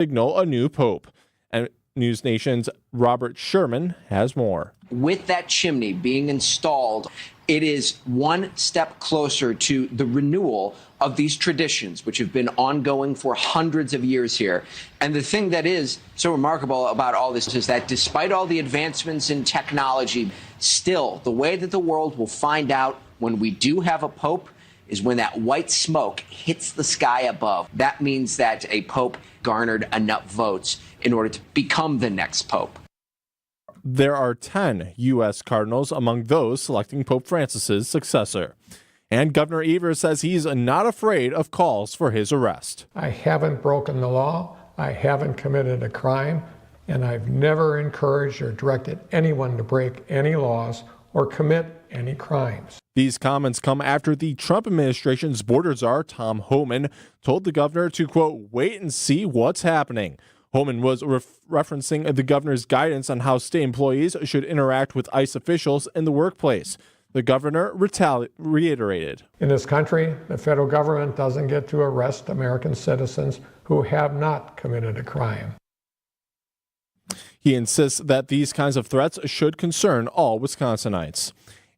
signal a new pope. And News Nation's Robert Sherman has more. With that chimney being installed, it is one step closer to the renewal of these traditions, which have been ongoing for hundreds of years here. And the thing that is so remarkable about all this is that despite all the advancements in technology, still the way that the world will find out when we do have a pope is when that white smoke hits the sky above. That means that a pope garnered enough votes in order to become the next pope. There are 10 U.S. cardinals among those selecting Pope Francis's successor. And Governor Evers says he's not afraid of calls for his arrest. I haven't broken the law, I haven't committed a crime, and I've never encouraged or directed anyone to break any laws or commit any crimes. These comments come after the Trump administration's border czar, Tom Homan, told the governor to, quote, wait and see what's happening. Homan was referencing the governor's guidance on how state employees should interact with ICE officials in the workplace. The governor reiterated. In this country, the federal government doesn't get to arrest American citizens who have not committed a crime. He insists that these kinds of threats should concern all Wisconsinites.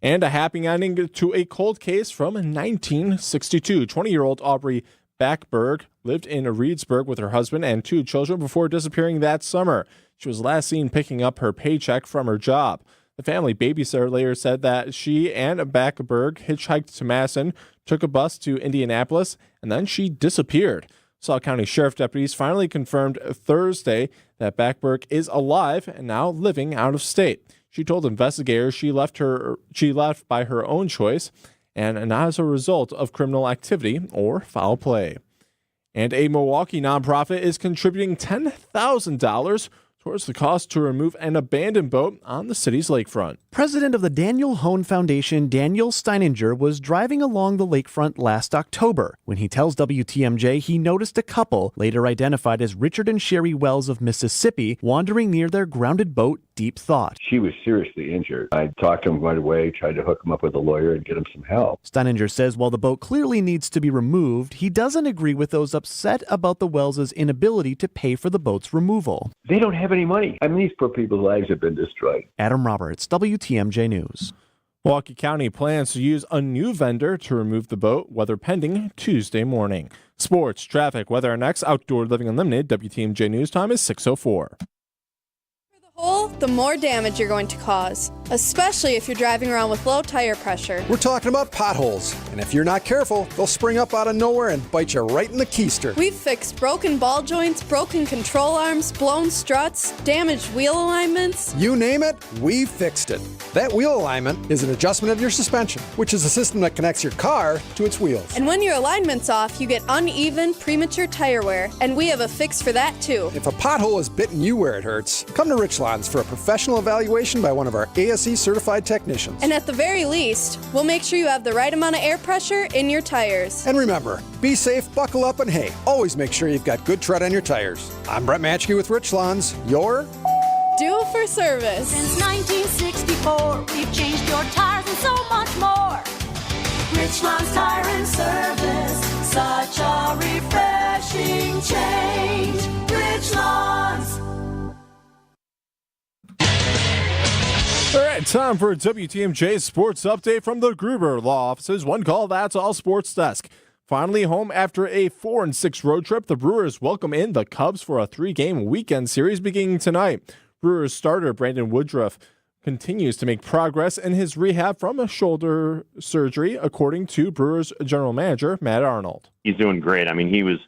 And a happy ending to a cold case from 1962. 20-year-old Aubrey Backberg lived in Reedsburg with her husband and 2 children before disappearing that summer. She was last seen picking up her paycheck from her job. The family babysitter later said that she and Backberg hitchhiked to Madison, took a bus to Indianapolis, and then she disappeared. Sauk County Sheriff deputies finally confirmed Thursday that Backberg is alive and now living out of state. She told investigators she left by her own choice and not as a result of criminal activity or foul play. And a Milwaukee nonprofit is contributing $10,000 towards the cost to remove an abandoned boat on the city's lakefront. President of the Daniel Hone Foundation, Daniel Steininger, was driving along the lakefront last October when he tells WTMJ he noticed a couple, later identified as Richard and Sherry Wells of Mississippi, wandering near their grounded boat, Deep Thought. She was seriously injured. I talked to him right away, tried to hook him up with a lawyer and get him some help. Steininger says while the boat clearly needs to be removed, he doesn't agree with those upset about the Wells' inability to pay for the boat's removal. They don't have any money. I mean, these poor people's lives have been destroyed. Adam Roberts, WTMJ News. Milwaukee County plans to use a new vendor to remove the boat, weather pending, Tuesday morning. Sports, traffic, weather, and next. Outdoor Living Unlimited. WTMJ News time is 6:04. The more damage you're going to cause, especially if you're driving around with low tire pressure. We're talking about potholes, and if you're not careful, they'll spring up out of nowhere and bite you right in the keister. We've fixed broken ball joints, broken control arms, blown struts, damaged wheel alignments. You name it, we fixed it. That wheel alignment is an adjustment of your suspension, which is a system that connects your car to its wheels. And when your alignment's off, you get uneven, premature tire wear, and we have a fix for that too. If a pothole has bitten you where it hurts, come to Richlands for a professional evaluation by one of our ASE certified technicians. And at the very least, we'll make sure you have the right amount of air pressure in your tires. And remember, be safe, buckle up, and hey, always make sure you've got good tread on your tires. I'm Brett Matchke with Richlands, your Due for service. Since 1964, we've changed your tires and so much more. Richlands Tire and Service, such a refreshing change. Richlands. All right, time for WTMJ's sports update from the Gruber Law Offices. One call, that's all sports desk. Finally home after a 4-6 road trip, the Brewers welcome in the Cubs for a 3-game weekend series beginning tonight. Brewers starter Brandon Woodruff continues to make progress in his rehab from a shoulder surgery, according to Brewers general manager Matt Arnold. He's doing great. I mean, he was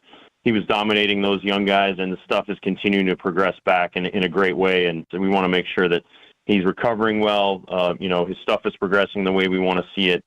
dominating those young guys, and the stuff is continuing to progress back in a great way, and so we want to make sure that he's recovering well. His stuff is progressing the way we want to see it.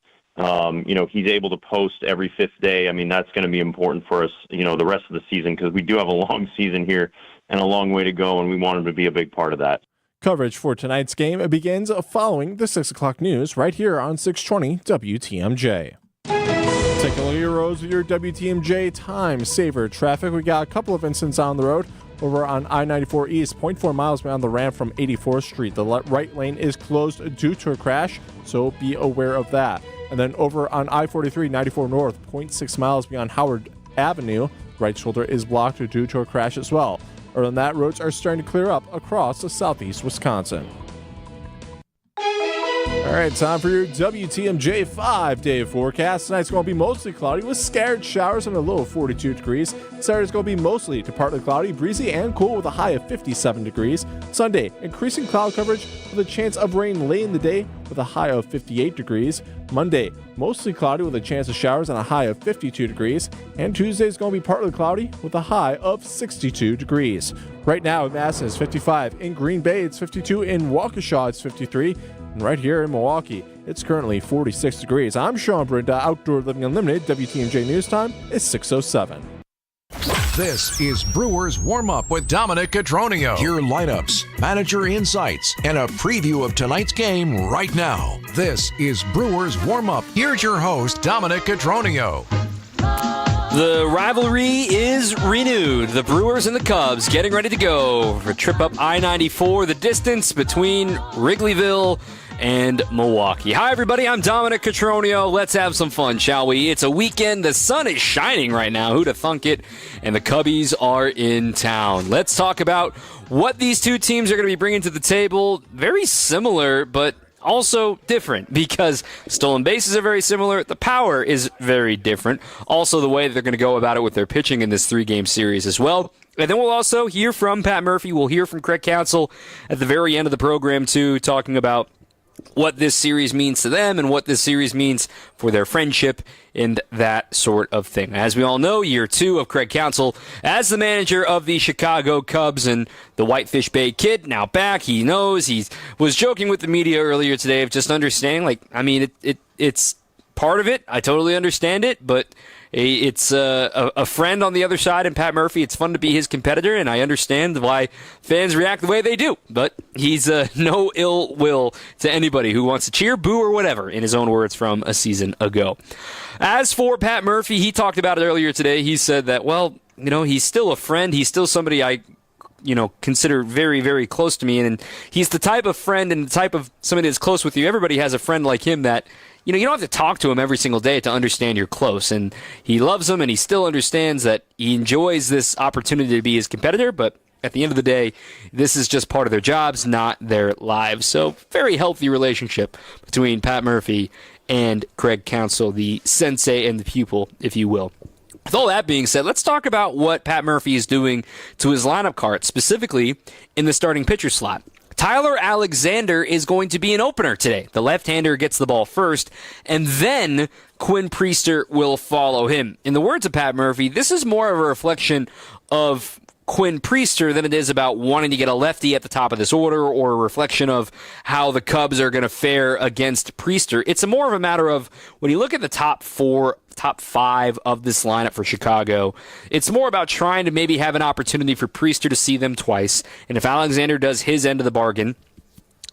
He's able to post every 5th day. I mean, that's going to be important for us, the rest of the season, because we do have a long season here and a long way to go, and we want him to be a big part of that. Coverage for tonight's game begins following the 6 o'clock news right here on 620 WTMJ. Take a look at your roads with your WTMJ time saver traffic. We got a couple of incidents on the road. Over on I-94 East, 0.4 miles beyond the ramp from 84th Street. The right lane is closed due to a crash, so be aware of that. And then over on I-43, 94 North, 0.6 miles beyond Howard Avenue, right shoulder is blocked due to a crash as well. Other than that, roads are starting to clear up across the southeast Wisconsin. All right, time for your WTMJ 5-day forecast. Tonight's going to be mostly cloudy with scattered showers and a low of 42 degrees. Saturday's going to be mostly to partly cloudy, breezy, and cool with a high of 57 degrees. Sunday, increasing cloud coverage with a chance of rain late in the day with a high of 58 degrees. Monday, mostly cloudy with a chance of showers and a high of 52 degrees. And Tuesday's going to be partly cloudy with a high of 62 degrees. Right now, Madison is 55. In Green Bay, it's 52. In Waukesha, it's 53. And right here in Milwaukee, it's currently 46 degrees. I'm Sean Brinda, Outdoor Living Unlimited. WTMJ News Time is 6:07. This is Brewers Warmup with Dominic Cotroneo. Your lineups, manager insights, and a preview of tonight's game right now. This is Brewers Warmup. Here's your host, Dominic Cotroneo. The rivalry is renewed. The Brewers and the Cubs getting ready to go for a trip up I-94, the distance between Wrigleyville and Milwaukee. Hi, everybody. I'm Dominic Cotroneo. Let's have some fun, shall we? It's a weekend. The sun is shining right now. Who'd have thunk it? And the Cubbies are in town. Let's talk about what these two teams are going to be bringing to the table. Very similar, but also different because stolen bases are very similar. The power is very different. Also, the way that they're going to go about it with their pitching in this 3-game series as well. And then we'll also hear from Pat Murphy. We'll hear from Craig Counsell at the very end of the program, too, talking about what this series means to them and what this series means for their friendship and that sort of thing. As we all know, year 2 of Craig Counsell as the manager of the Chicago Cubs, and the Whitefish Bay kid now back. He knows. He was joking with the media earlier today of just understanding, it's part of it. I totally understand it, but it's a friend on the other side, and Pat Murphy. It's fun to be his competitor, and I understand why fans react the way they do. But he's no ill will to anybody who wants to cheer, boo, or whatever, in his own words from a season ago. As for Pat Murphy, he talked about it earlier today. He said that, he's still a friend. He's still somebody I consider very, very close to me. And he's the type of friend and the type of somebody that's close with you. Everybody has a friend like him that, you don't have to talk to him every single day to understand you're close. And he loves him, and he still understands that he enjoys this opportunity to be his competitor. But at the end of the day, this is just part of their jobs, not their lives. So very healthy relationship between Pat Murphy and Craig Counsell, the sensei and the pupil, if you will. With all that being said, let's talk about what Pat Murphy is doing to his lineup card, specifically in the starting pitcher slot. Tyler Alexander is going to be an opener today. The left-hander gets the ball first, and then Quinn Priester will follow him. In the words of Pat Murphy, this is more of a reflection of Quinn Priester than it is about wanting to get a lefty at the top of this order, or a reflection of how the Cubs are going to fare against Priester. It's more of a matter of, when you look at the top 5 of this lineup for Chicago, it's more about trying to maybe have an opportunity for Priester to see them twice. And if Alexander does his end of the bargain,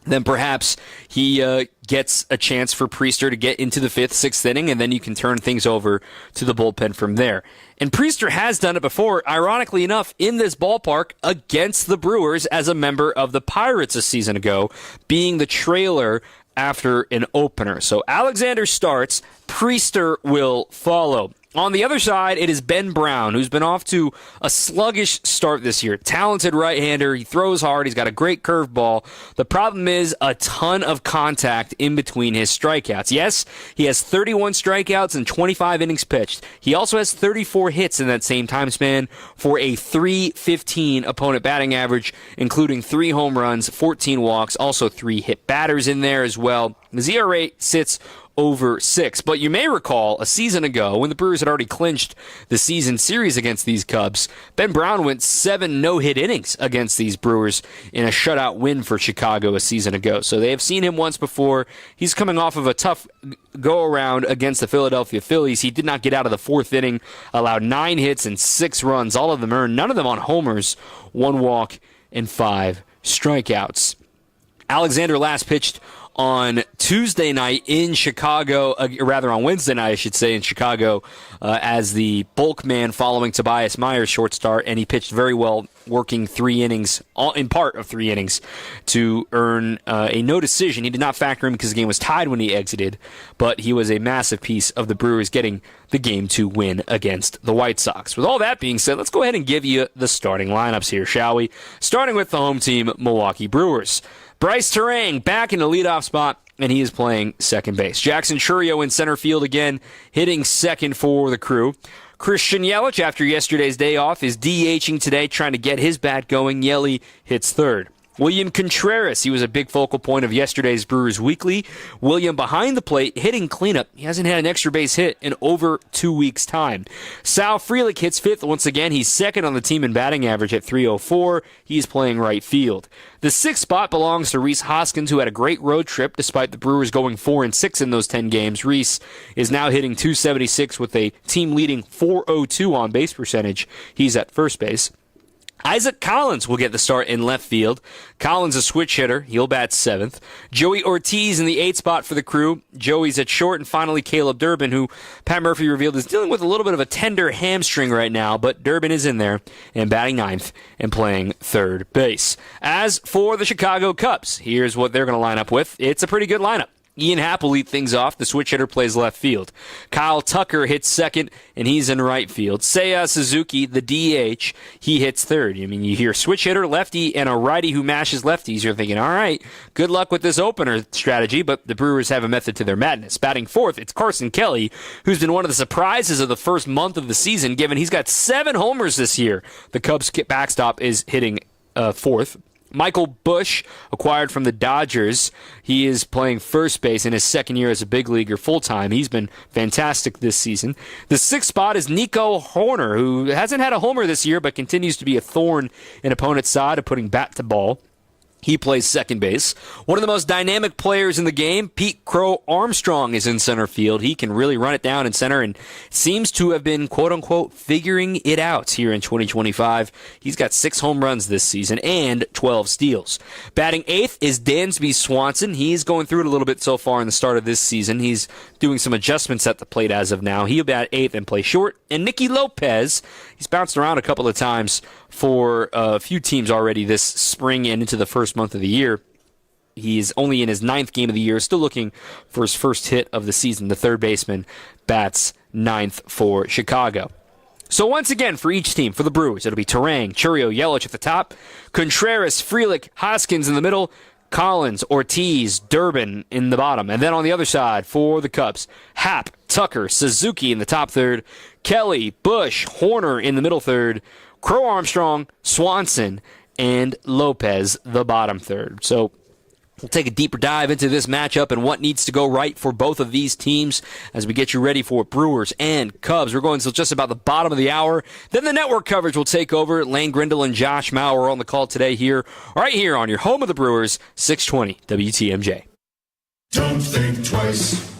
then perhaps he gets a chance for Priester to get into the 5th, 6th inning, and then you can turn things over to the bullpen from there. And Priester has done it before, ironically enough, in this ballpark against the Brewers as a member of the Pirates a season ago, being the trailer after an opener. So Alexander starts, Priester will follow. On the other side, it is Ben Brown, who's been off to a sluggish start this year. Talented right-hander. He throws hard. He's got a great curveball. The problem is a ton of contact in between his strikeouts. Yes, he has 31 strikeouts and 25 innings pitched. He also has 34 hits in that same time span for a .315 opponent batting average, including 3 home runs, 14 walks, also 3 hit batters in there as well. His ERA sits over 6. But you may recall a season ago, when the Brewers had already clinched the season series against these Cubs, Ben Brown went 7 no-hit innings against these Brewers in a shutout win for Chicago a season ago. So they have seen him once before. He's coming off of a tough go-around against the Philadelphia Phillies. He did not get out of the 4th inning, allowed 9 hits and 6 runs, all of them earned, none of them on homers, 1 walk and 5 strikeouts. Alexander last pitched on Tuesday night in Chicago, rather on Wednesday night, I should say, in Chicago, as the bulk man following Tobias Myers' short start, and he pitched very well working 3 innings, in part of 3 innings, to earn a no decision. He did not factor in because the game was tied when he exited, but he was a massive piece of the Brewers getting the Game 2 win against the White Sox. With all that being said, let's go ahead and give you the starting lineups here, shall we? Starting with the home team, Milwaukee Brewers. Bryce Terang back in the leadoff spot, and he is playing second base. Jackson Chourio in center field again, hitting second for the Crew. Christian Yelich, after yesterday's day off, is DHing today, trying to get his bat going. Yelly hits third. William Contreras, he was a big focal point of yesterday's Brewers Weekly. William behind the plate, hitting cleanup. He hasn't had an extra base hit in over 2 weeks' time. Sal Frelick hits fifth once again. He's second on the team in batting average at .304. He's playing right field. The sixth spot belongs to Rhys Hoskins, who had a great road trip despite the Brewers going 4-6 in those 10 games. Rhys is now hitting .276 with a team-leading .402 on base percentage. He's at first base. Isaac Collins will get the start in left field. Collins a switch hitter. He'll bat seventh. Joey Ortiz in the 8th spot for the Crew. Joey's at short, and finally Caleb Durbin, who Pat Murphy revealed is dealing with a little bit of a tender hamstring right now, but Durbin is in there and batting 9th and playing third base. As for the Chicago Cubs, here's what they're going to line up with. It's a pretty good lineup. Ian Happ will lead things off. The switch hitter plays left field. Kyle Tucker hits second, and he's in right field. Seiya Suzuki, the DH, he hits third. I mean, you hear switch hitter, lefty, and a righty who mashes lefties. You're thinking, all right, good luck with this opener strategy, but the Brewers have a method to their madness. Batting fourth, it's Carson Kelly, who's been one of the surprises of the first month of the season, given he's got 7 homers this year. The Cubs backstop is hitting fourth. Michael Busch, acquired from the Dodgers. He is playing first base in his second year as a big leaguer full-time. He's been fantastic this season. The 6th spot is Nico Horner, who hasn't had a homer this year but continues to be a thorn in opponent's side of putting bat to ball. He plays second base. One of the most dynamic players in the game, Pete Crow Armstrong, is in center field. He can really run it down in center and seems to have been, quote-unquote, figuring it out here in 2025. He's got 6 home runs this season and 12 steals. Batting 8th is Dansby Swanson. He's going through it a little bit so far in the start of this season. He's doing some adjustments at the plate as of now. He'll bat 8th and play short. And Nicky Lopez, he's bounced around a couple of times for a few teams already this spring and into the first month of the year. He's only in his 9th game of the year, still looking for his first hit of the season. The third baseman bats 9th for Chicago. So once again, for each team, for the Brewers, it'll be Terang, Chourio, Yelich at the top, Contreras, Frelick, Hoskins in the middle, Collins, Ortiz, Durbin in the bottom. And then on the other side, for the Cubs, Happ, Tucker, Suzuki in the top third, Kelly, Busch, Horner in the middle third, Crow Armstrong, Swanson, and Lopez, the bottom third. So we'll take a deeper dive into this matchup and what needs to go right for both of these teams as we get you ready for Brewers and Cubs. We're going until just about the bottom of the hour. Then the network coverage will take over. Lane Grindle and Josh Mauer are on the call today right here on your home of the Brewers, 620 WTMJ. Don't think twice.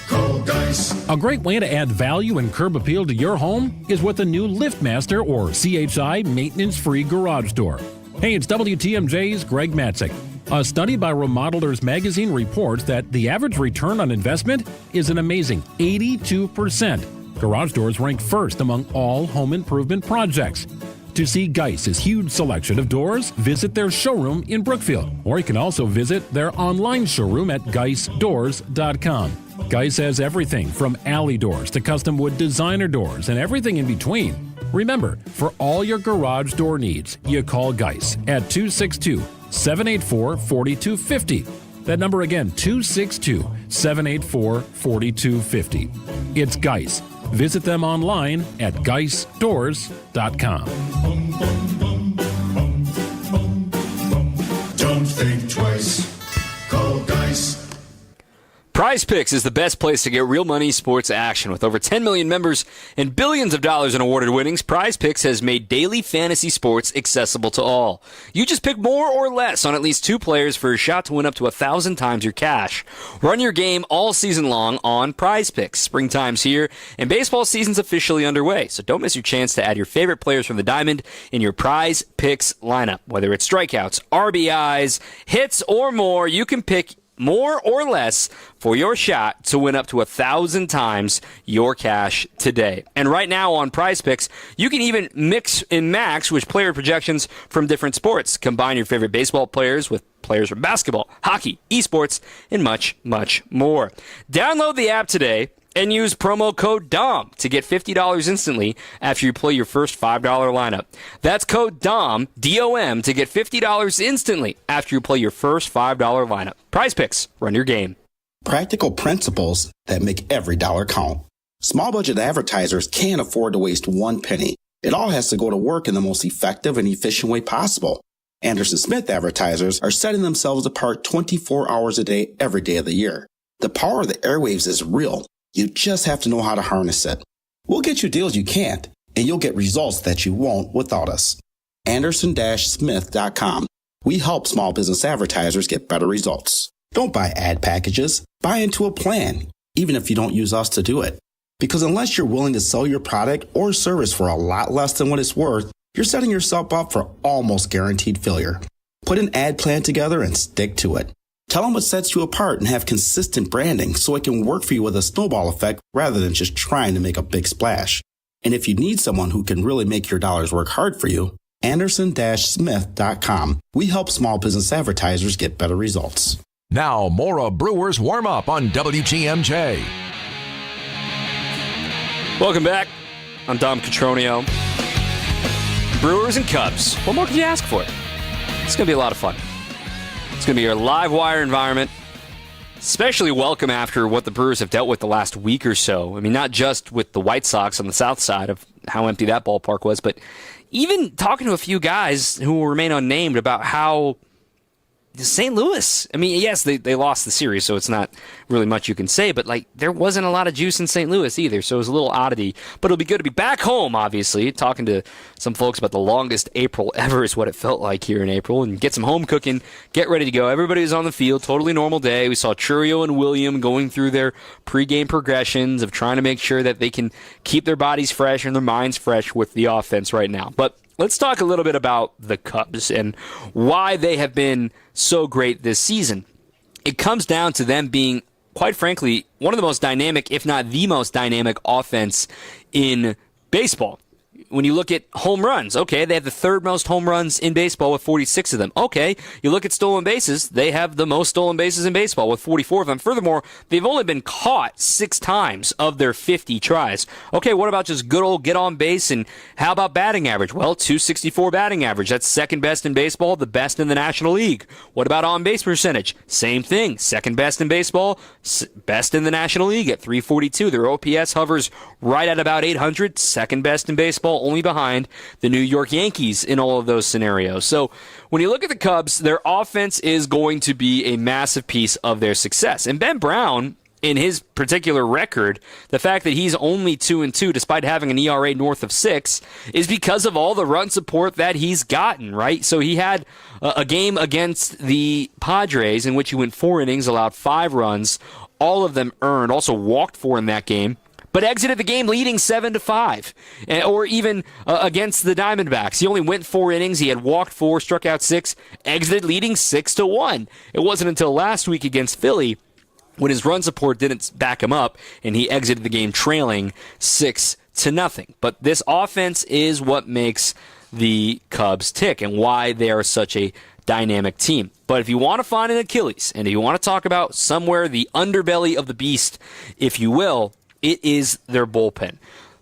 Call Dice. A great way to add value and curb appeal to your home is with a new LiftMaster or CHI maintenance-free garage door. Hey, it's WTMJ's Greg Matzik. A study by Remodelers Magazine reports that the average return on investment is an amazing 82%. Garage doors rank first among all home improvement projects. To see Geiss's huge selection of doors, visit their showroom in Brookfield, or you can also visit their online showroom at geissdoors.com. Geiss has everything from alley doors to custom wood designer doors and everything in between. Remember, for all your garage door needs, you call Geiss at 262-784-4250. That number again, 262-784-4250. It's Geiss. Visit them online at geissdoors.com. Don't think twice. Call Dice. Prize Picks is the best place to get real money sports action. With over 10 million members and billions of dollars in awarded winnings, Prize Picks has made daily fantasy sports accessible to all. You just pick more or less on at least 2 players for a shot to win up to 1,000 times your cash. Run your game all season long on Prize Picks. Springtime's here, and baseball season's officially underway, so don't miss your chance to add your favorite players from the diamond in your Prize Picks lineup. Whether it's strikeouts, RBIs, hits, or more, you can pick more or less for your shot to win up to 1,000 times your cash today. And right now on Prize Picks, you can even mix and match with player projections from different sports. Combine your favorite baseball players with players from basketball, hockey, esports, and much, much more. Download the app today and use promo code DOM to get $50 instantly after you play your first $5 lineup. That's code DOM, D-O-M, to get $50 instantly after you play your first $5 lineup. Prize Picks, run your game. Practical principles that make every dollar count. Small budget advertisers can't afford to waste one penny. It all has to go to work in the most effective and efficient way possible. Anderson Smith advertisers are setting themselves apart 24 hours a day, every day of the year. The power of the airwaves is real. You just have to know how to harness it. We'll get you deals you can't, and you'll get results that you won't without us. Anderson-Smith.com. We help small business advertisers get better results. Don't buy ad packages. Buy into a plan, even if you don't use us to do it. Because unless you're willing to sell your product or service for a lot less than what it's worth, you're setting yourself up for almost guaranteed failure. Put an ad plan together and stick to it. Tell them what sets you apart and have consistent branding so it can work for you with a snowball effect rather than just trying to make a big splash. And if you need someone who can really make your dollars work hard for you, Anderson-Smith.com. We help small business advertisers get better results. Now, more of Brewers Warmup on WTMJ. Welcome back. I'm Dom Cotroneo. Brewers and Cubs. What more could you ask for? It's going to be a lot of fun. It's going to be a live wire environment, especially welcome after what the Brewers have dealt with the last week or so. I mean, not just with the White Sox on the south side of how empty that ballpark was, but even talking to a few guys who will remain unnamed about how St. Louis, I mean, yes, they lost the series, so it's not really much you can say, but like there wasn't a lot of juice in St. Louis either, so it was a little oddity. But it'll be good to be back home, obviously, talking to some folks about the longest April ever is what it felt like here in April, and get some home cooking, get ready to go. Everybody was on the field, totally normal day. We saw Churio and William going through their pregame progressions of trying to make sure that they can keep their bodies fresh and their minds fresh with the offense right now. But let's talk a little bit about the Cubs and why they have been so great this season. It comes down to them being, quite frankly, one of the most dynamic, if not the most dynamic offense in baseball. When you look at home runs, okay, they have the third most home runs in baseball with 46 of them. Okay, you look at stolen bases, they have the most stolen bases in baseball with 44 of them. Furthermore, they've only been caught 6 times of their 50 tries. Okay, what about just good old get on base, and how about batting average? Well, .264 batting average. That's second best in baseball, the best in the National League. What about on base percentage? Same thing, second best in baseball, best in the National League at .342. Their OPS hovers right at about 800, second best in baseball, only behind the New York Yankees in all of those scenarios. So when you look at the Cubs, their offense is going to be a massive piece of their success. And Ben Brown, in his particular record, the fact that he's only 2-2 despite having an ERA north of 6 is because of all the run support that he's gotten, right? So he had a game against the Padres in which he went 4 innings, allowed 5 runs, all of them earned, also walked 4 in that game, but exited the game leading 7-5. Or even against the Diamondbacks. He only went 4 innings. He had walked 4, struck out 6, exited leading 6-1. It wasn't until last week against Philly when his run support didn't back him up and he exited the game trailing 6-0. But this offense is what makes the Cubs tick and why they are such a dynamic team. But if you want to find an Achilles, and if you want to talk about somewhere the underbelly of the beast, if you will, it is their bullpen.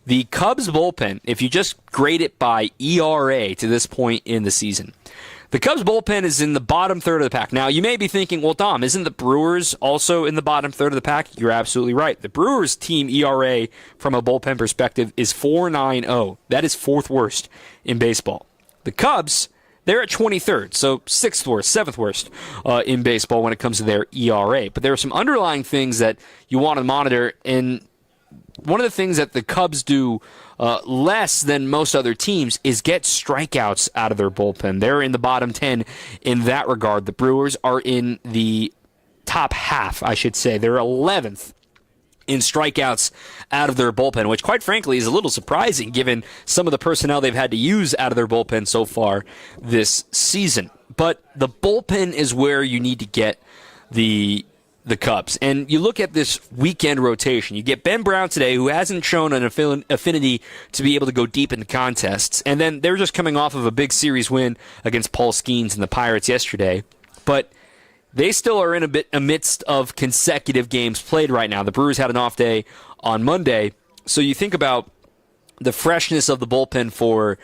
The Cubs bullpen, if you just grade it by ERA to this point in the season, the Cubs bullpen is in the bottom third of the pack. Now, you may be thinking, well, Dom, isn't the Brewers also in the bottom third of the pack? You're absolutely right. The Brewers team ERA from a bullpen perspective is 4.90. That is 4th worst in baseball. The Cubs, they're at 23rd, so 6th worst, 7th worst in baseball when it comes to their ERA. But there are some underlying things that you want to monitor, and one of the things that the Cubs do less than most other teams is get strikeouts out of their bullpen. They're in the bottom 10 in that regard. The Brewers are in the top half, I should say. They're 11th in strikeouts out of their bullpen, which quite frankly is a little surprising given some of the personnel they've had to use out of their bullpen so far this season. But the bullpen is where you need to get the the Cubs. And you look at this weekend rotation. You get Ben Brown today, who hasn't shown an affinity to be able to go deep into contests. And then they're just coming off of a big series win against Paul Skeens and the Pirates yesterday. But they still are in a bit amidst of consecutive games played right now. The Brewers had an off day on Monday. So you think about the freshness of the bullpen for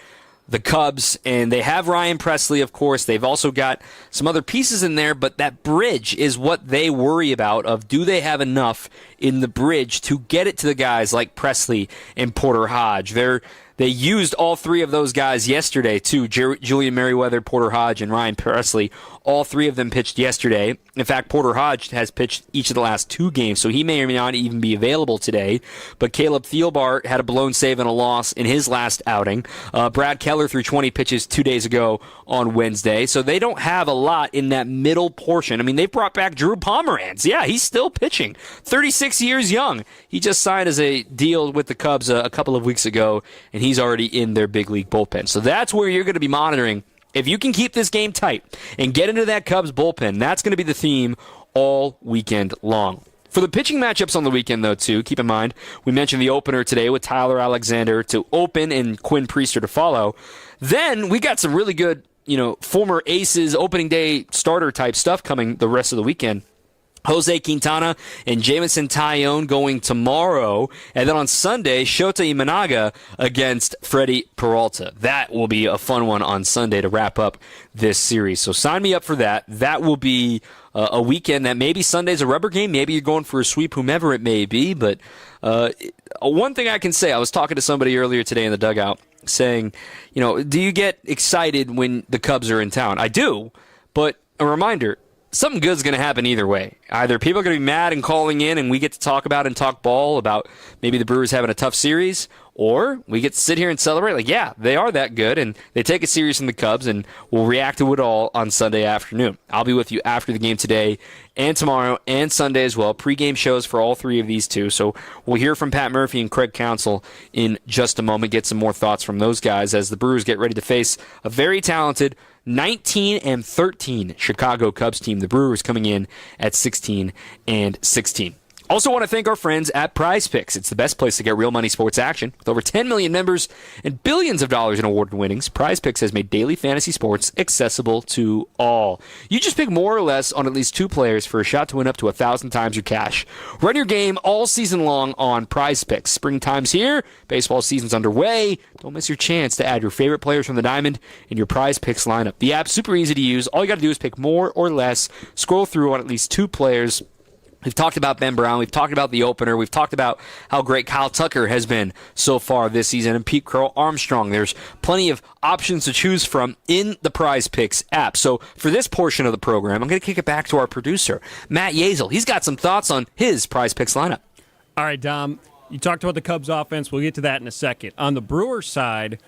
the Cubs, and they have Ryan Presley, of course. They've also got some other pieces in there, but that bridge is what they worry about, of do they have enough in the bridge to get it to the guys like Presley and Porter Hodge. They used all three of those guys yesterday, too. Julian Merriweather, Porter Hodge, and Ryan Presley. All three of them pitched yesterday. In fact, Porter Hodge has pitched each of the last 2 games, so he may or may not even be available today. But Caleb Thielbar had a blown save and a loss in his last outing. Brad Keller threw 20 pitches 2 days ago on Wednesday. So they don't have a lot in that middle portion. I mean, they brought back Drew Pomeranz. Yeah, he's still pitching. 36 years young. He just signed as a deal with the Cubs a couple of weeks ago, and he's already in their big league bullpen. So that's where you're going to be monitoring. If you can keep this game tight and get into that Cubs bullpen, that's going to be the theme all weekend long. For the pitching matchups on the weekend, though, too, keep in mind, we mentioned the opener today with Tyler Alexander to open and Quinn Priester to follow. Then we got some really good, former aces, opening day starter type stuff coming the rest of the weekend. Jose Quintana and Jamison Tyone going tomorrow. And then on Sunday, Shota Imanaga against Freddie Peralta. That will be a fun one on Sunday to wrap up this series. So sign me up for that. That will be a weekend that maybe Sunday's a rubber game. Maybe you're going for a sweep, whomever it may be. But one thing I can say, I was talking to somebody earlier today in the dugout saying, do you get excited when the Cubs are in town? I do. But a reminder, something good's going to happen either way. Either people are going to be mad and calling in and we get to talk about and talk ball about maybe the Brewers having a tough series, or we get to sit here and celebrate like, yeah, they are that good, and they take it serious in the Cubs, and we'll react to it all on Sunday afternoon. I'll be with you after the game today and tomorrow and Sunday as well. Pre-game shows for all three of these two. So we'll hear from Pat Murphy and Craig Counsell in just a moment, get some more thoughts from those guys as the Brewers get ready to face a very talented 19-13 Chicago Cubs team. The Brewers coming in at 16-16. Also want to thank our friends at Prize Picks. It's the best place to get real money sports action. With over 10 million members and billions of dollars in awarded winnings, Prize Picks has made daily fantasy sports accessible to all. You just pick more or less on at least 2 players for a shot to win up to 1,000 times your cash. Run your game all season long on Prize Picks. Springtime's here. Baseball season's underway. Don't miss your chance to add your favorite players from the diamond in your Prize Picks lineup. The app's super easy to use. All you got to do is pick more or less, scroll through on at least 2 players. We've talked about Ben Brown. We've talked about the opener. We've talked about how great Kyle Tucker has been so far this season and Pete Crow Armstrong. There's plenty of options to choose from in the Prize Picks app. So for this portion of the program, I'm going to kick it back to our producer, Matt Yazel. He's got some thoughts on his Prize Picks lineup. All right, Dom, you talked about the Cubs offense. We'll get to that in a second. On the Brewers side,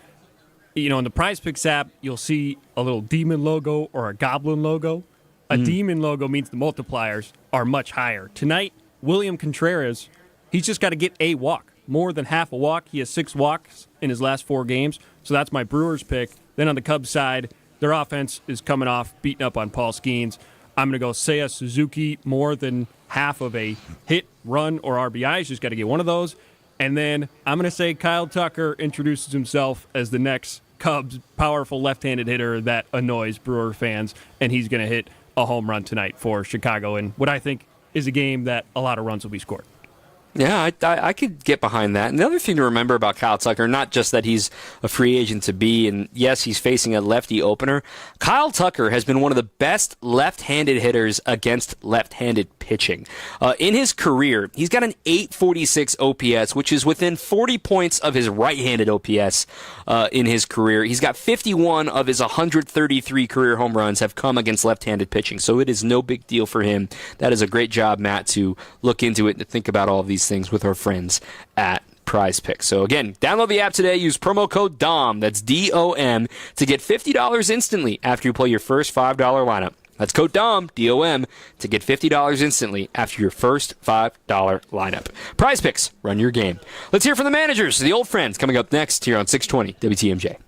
in the Prize Picks app, you'll see a little demon logo or a goblin logo. A demon logo means the multipliers are much higher. Tonight, William Contreras, he's just got to get a walk, more than half a walk. He has 6 walks in his last 4 games, so that's my Brewers pick. Then on the Cubs side, their offense is coming off, beating up on Paul Skeens. I'm going to go Seiya Suzuki, more than half of a hit, run, or RBI. He's just got to get one of those. And then I'm going to say Kyle Tucker introduces himself as the next Cubs powerful left-handed hitter that annoys Brewer fans, and he's going to hit a home run tonight for Chicago in what I think is a game that a lot of runs will be scored. Yeah, I could get behind that. And the other thing to remember about Kyle Tucker, not just that he's a free agent to be, and yes, he's facing a lefty opener. Kyle Tucker has been one of the best left-handed hitters against left-handed pitching. In his career, he's got an 846 OPS, which is within 40 points of his right-handed OPS in his career. He's got 51 of his 133 career home runs have come against left-handed pitching, so it is no big deal for him. That is a great job, Matt, to look into it and to think about all of these things with our friends at Prize Picks. So again, download the app today, use promo code DOM, that's D-O-M, to get $50 instantly after you play your first $5 lineup. That's code DOM, D-O-M, to get $50 instantly after your first $5 lineup. Prize Picks, run your game. Let's hear from the managers, the old friends, coming up next here on 620 WTMJ.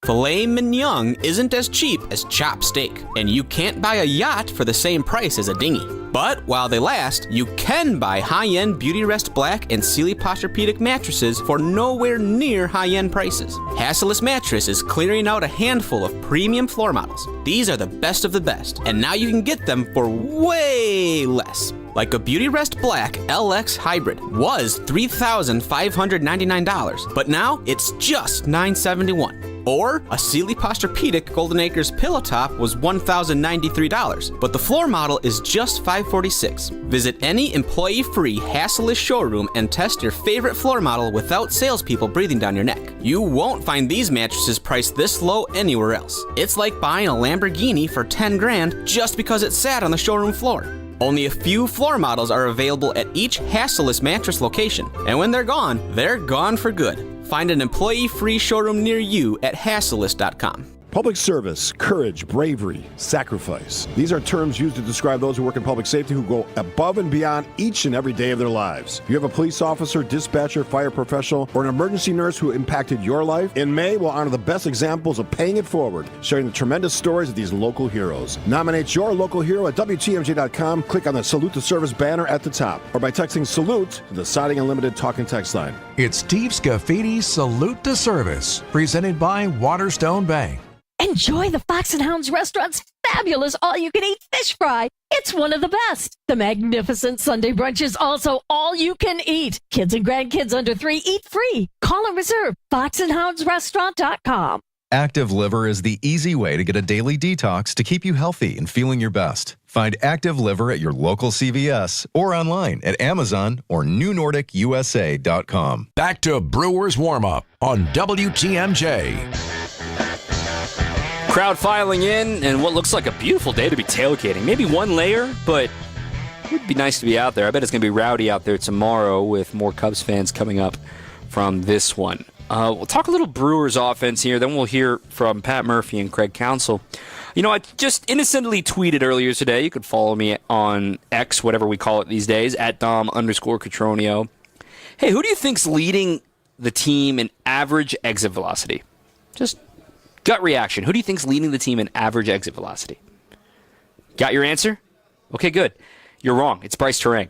Filet mignon isn't as cheap as chopped steak, and you can't buy a yacht for the same price as a dinghy. But while they last, you can buy high-end Beautyrest Black and Sealy Posturepedic mattresses for nowhere near high-end prices. Hassellus Mattress is clearing out a handful of premium floor models. These are the best of the best, and now you can get them for way less. Like a Beautyrest Black LX Hybrid was $3,599, but now it's just $971. Or a Sealy Posturepedic Golden Acres Pillow Top was $1,093, but the floor model is just $546. Visit any employee-free Hassellus showroom and test your favorite floor model without salespeople breathing down your neck. You won't find these mattresses priced this low anywhere else. It's like buying a Lamborghini for $10,000 just because it sat on the showroom floor. Only a few floor models are available at each Hassellus mattress location, and when they're gone for good. Find an employee-free showroom near you at hassellus.com. Public service, courage, bravery, sacrifice. These are terms used to describe those who work in public safety who go above and beyond each and every day of their lives. If you have a police officer, dispatcher, fire professional, or an emergency nurse who impacted your life, in May we'll honor the best examples of paying it forward, sharing the tremendous stories of these local heroes. Nominate your local hero at WTMJ.com. Click on the Salute to Service banner at the top, or by texting SALUTE to the Siding Unlimited talk and text line. It's Steve Scaffidi's Salute to Service, presented by Waterstone Bank. Enjoy the Fox and Hounds restaurant's fabulous all-you-can-eat fish fry. It's one of the best. The magnificent Sunday brunch is also all-you-can-eat. Kids and grandkids under 3 eat free. Call and reserve foxandhoundsrestaurant.com. Active Liver is the easy way to get a daily detox to keep you healthy and feeling your best. Find Active Liver at your local CVS or online at Amazon or newnordicusa.com. Back to Brewers Warm-Up on WTMJ. Crowd filing in, and what looks like a beautiful day to be tailgating. Maybe one layer, but it would be nice to be out there. I bet it's going to be rowdy out there tomorrow with more Cubs fans coming up from this one. We'll talk a little Brewers offense here, then we'll hear from Pat Murphy and Craig Counsell. You know, I just innocently tweeted earlier today. You could follow me on X, whatever we call it these days, at Dom_Cotroneo. Hey, who do you think's leading the team in average exit velocity? Just gut reaction. Who do you think's leading the team in average exit velocity? Got your answer? Okay, good. You're wrong. It's Bryce Terang.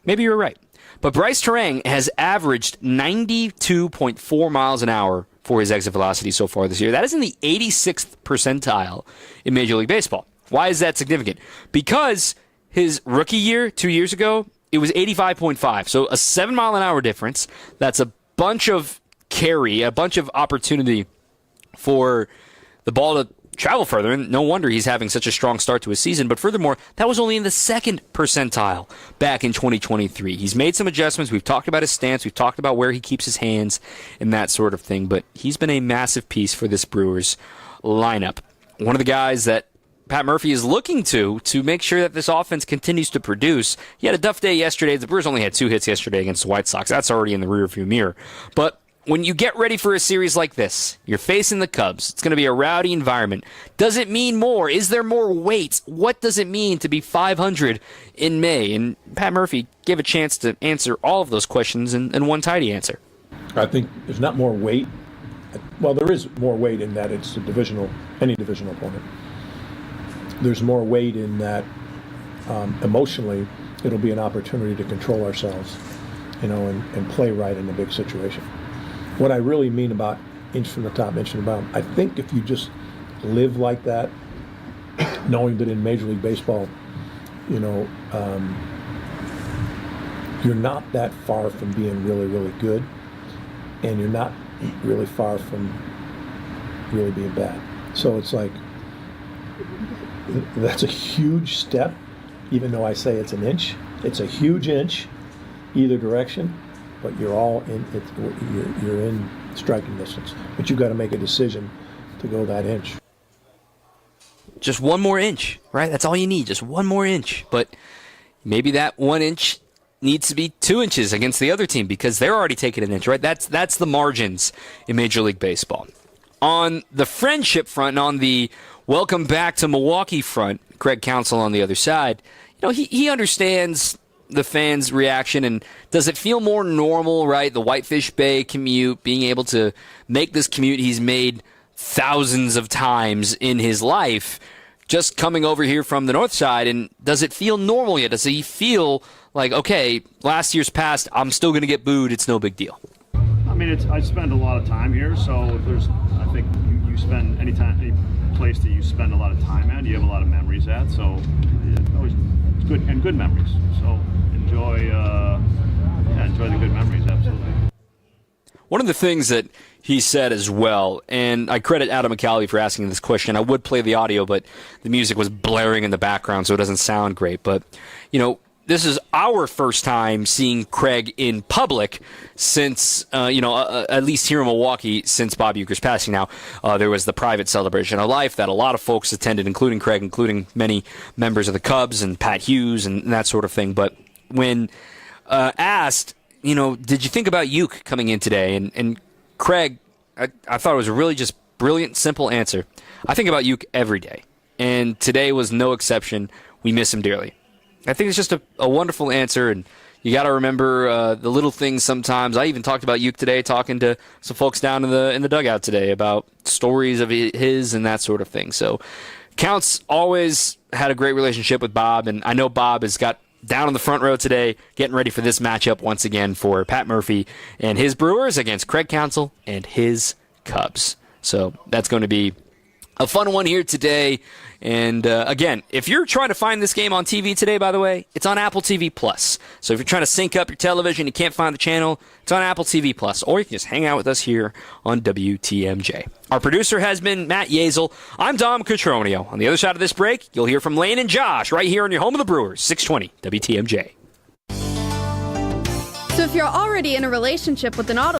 Maybe you're right. But Bryce Terang has averaged 92.4 miles an hour for his exit velocity so far this year. That is in the 86th percentile in Major League Baseball. Why is that significant? Because his rookie year, 2 years ago, it was 85.5. So a 7 mile an hour difference. That's a bunch of carry, a bunch of opportunity for the ball to travel further, and no wonder he's having such a strong start to his season. But furthermore, that was only in the 2nd percentile back in 2023. He's made some adjustments. We've talked about his stance. We've talked about where he keeps his hands and that sort of thing. But he's been a massive piece for this Brewers lineup. One of the guys that Pat Murphy is looking to make sure that this offense continues to produce. He had a tough day yesterday. The Brewers only had 2 hits yesterday against the White Sox. That's already in the rearview mirror. But when you get ready for a series like this, you're facing the Cubs. It's going to be a rowdy environment. Does it mean more? Is there more weight? What does it mean to be 500 in May? And Pat Murphy gave a chance to answer all of those questions in one tidy answer. I think there's not more weight. Well, there is more weight in that it's any divisional opponent. There's more weight in that emotionally it'll be an opportunity to control ourselves, and play right in a big situation. What I really mean about inch from the top, inch from the bottom, I think if you just live like that, knowing that in Major League Baseball, you're not that far from being really, really good, and you're not really far from really being bad. So it's like, that's a huge step, even though I say it's an inch. It's a huge inch either direction. But you're all in. You're in striking distance. But you've got to make a decision to go that inch. Just 1 more inch, right? That's all you need. Just 1 more inch. But maybe that 1 inch needs to be 2 inches against the other team because they're already taking an inch, right? That's the margins in Major League Baseball. On the friendship front, and on the welcome back to Milwaukee front, Craig Counsell on the other side, he understands the fans' reaction, and does it feel more normal, right? The Whitefish Bay commute, being able to make this commute he's made thousands of times in his life, just coming over here from the north side. And does it feel normal yet? Does he feel like, okay, last year's passed, I'm still going to get booed, it's no big deal? I mean, I spend a lot of time here, so I think you spend any place that you spend a lot of time at, you have a lot of memories at, so always good memories. So enjoy the good memories, absolutely. One of the things that he said as well, and I credit Adam McCalvey for asking this question. I would play the audio, but the music was blaring in the background, so it doesn't sound great. But, this is our first time seeing Craig in public since, at least here in Milwaukee, since Bob Uecker's passing. Now, there was the private celebration of life that a lot of folks attended, including Craig, including many members of the Cubs and Pat Hughes and that sort of thing. But when asked, did you think about Uke coming in today? And Craig, I thought it was a really just brilliant, simple answer. I think about Uke every day, and today was no exception. We miss him dearly. I think it's just a wonderful answer, and you got to remember the little things sometimes. I even talked about Uke today, talking to some folks down in the dugout today about stories of his and that sort of thing. So Counts always had a great relationship with Bob, and I know Bob has got down in the front row today, getting ready for this matchup once again for Pat Murphy and his Brewers against Craig Counsell and his Cubs. So that's going to be a fun one here today. And again, if you're trying to find this game on TV today, by the way, it's on Apple TV Plus. So if you're trying to sync up your television, you can't find the channel, it's on Apple TV Plus, or you can just hang out with us here on WTMJ. Our producer has been Matt Yazel. I'm Dom Cotroneo. On the other side of this break, you'll hear from Lane and Josh right here on your home of the Brewers, 620 WTMJ. So if you're already in a relationship with an auto